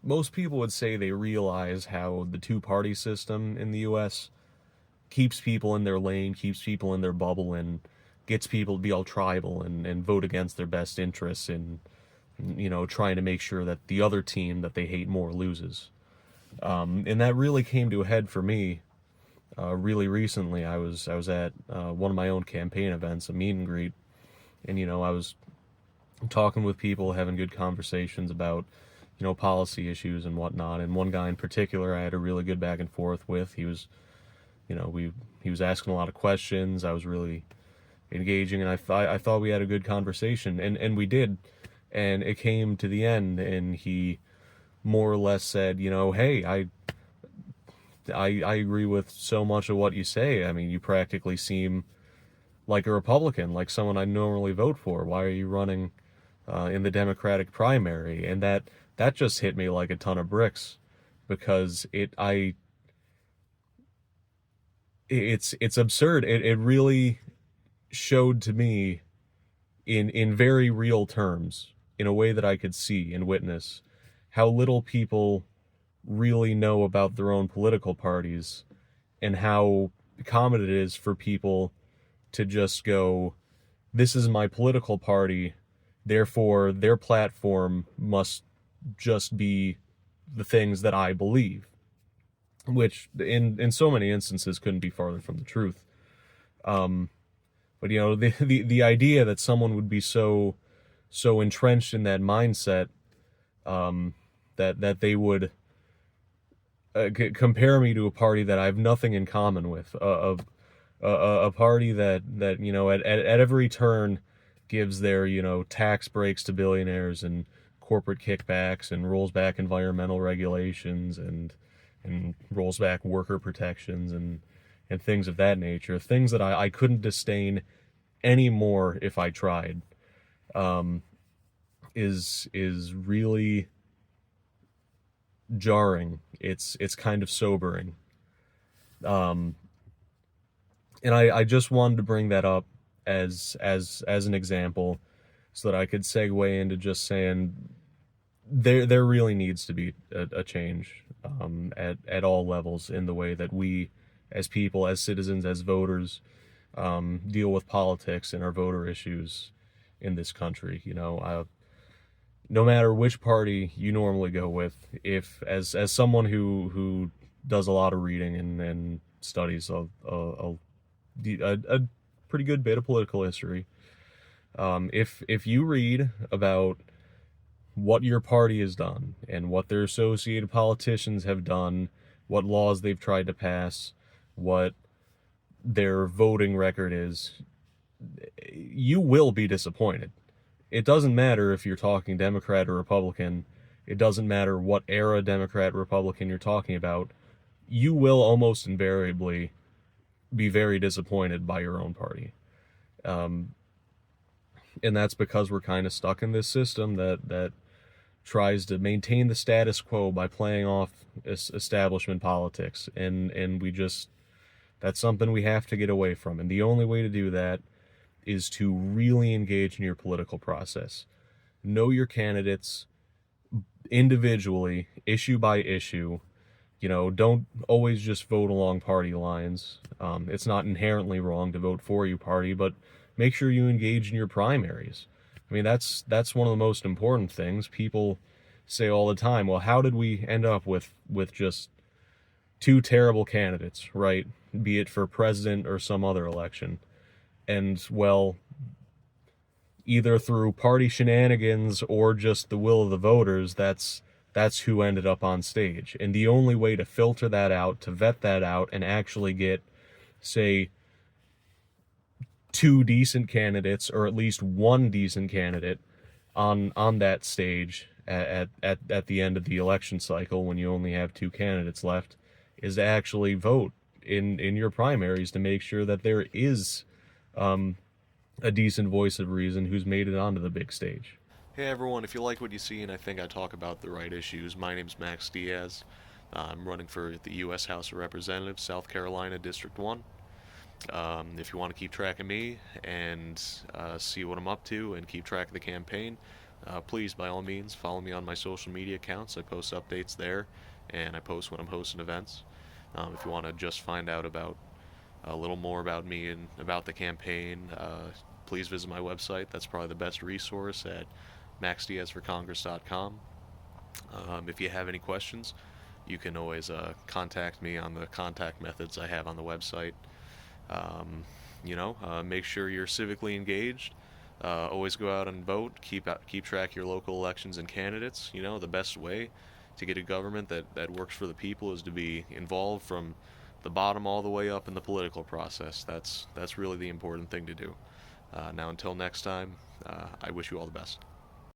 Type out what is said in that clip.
most people would say they realize how the two-party system in the U.S. keeps people in their lane, keeps people in their bubble, and gets people to be all tribal and vote against their best interests in, trying to make sure that the other team that they hate more loses. And that really came to a head for me really recently. I was at one of my own campaign events, a meet and greet, and I was talking with people, having good conversations about policy issues and whatnot. And one guy in particular, I had a really good back and forth with. He was, he was asking a lot of questions. I was really engaging, and I thought we had a good conversation, and we did. And it came to the end, and he more or less said, hey, I agree with so much of what you say. I mean, you practically seem like a Republican, like someone I normally vote for. Why are you running in the Democratic primary? And that just hit me like a ton of bricks, because it's absurd. It really showed to me in very real terms, in a way that I could see and witness, how little people really know about their own political parties, and how common it is for people to just go, this is my political party, therefore their platform must just be the things that I believe, which in so many instances couldn't be farther from the truth. But the idea that someone would be so entrenched in that mindset, that they would compare me to a party that I have nothing in common with, a party that at every turn gives their tax breaks to billionaires and corporate kickbacks, and rolls back environmental regulations, and rolls back worker protections, and things of that nature, things that I couldn't disdain anymore if I tried, is really jarring. It's kind of sobering. And I just wanted to bring that up as an example, so that I could segue into just saying there really needs to be a change at all levels in the way that we, as people, as citizens, as voters, deal with politics and our voter issues in this country. No matter which party you normally go with, if as someone who does a lot of reading and studies a pretty good bit of political history, if you read about what your party has done and what their associated politicians have done, what laws they've tried to pass, what their voting record is, you will be disappointed. It doesn't matter if you're talking Democrat or Republican. It doesn't matter what era Democrat, Republican you're talking about. You will almost invariably be very disappointed by your own party. And that's because we're kind of stuck in this system that tries to maintain the status quo by playing off establishment politics. And that's something we have to get away from. And the only way to do that is to really engage in your political process. Know your candidates individually, issue by issue. Don't always just vote along party lines. It's not inherently wrong to vote for your party, but make sure you engage in your primaries. I mean, that's one of the most important things. People say all the time, well, how did we end up with just two terrible candidates, right? Be it for president or some other election. And, well, either through party shenanigans or just the will of the voters, that's who ended up on stage. And the only way to filter that out, to vet that out, and actually get, say, two decent candidates, or at least one decent candidate on that stage at the end of the election cycle, when you only have two candidates left, is to actually vote in your primaries to make sure that there is a decent voice of reason who's made it onto the big stage. Hey everyone, if you like what you see and I think I talk about the right issues, my name's Max Diaz. I'm running for the U.S. House of Representatives, South Carolina, District 1. If you want to keep track of me and see what I'm up to and keep track of the campaign, please, by all means, follow me on my social media accounts. I post updates there, and I post when I'm hosting events. If you want to just find out about a little more about me and about the campaign, please visit my website. That's probably the best resource at maxdiazforcongress.com. If you have any questions, you can always contact me on the contact methods I have on the website. Make sure you're civically engaged. Always go out and vote. Keep track of your local elections and candidates. The best way to get a government that works for the people is to be involved from the bottom all the way up in the political process. That's really the important thing to do. Now, until next time, I wish you all the best.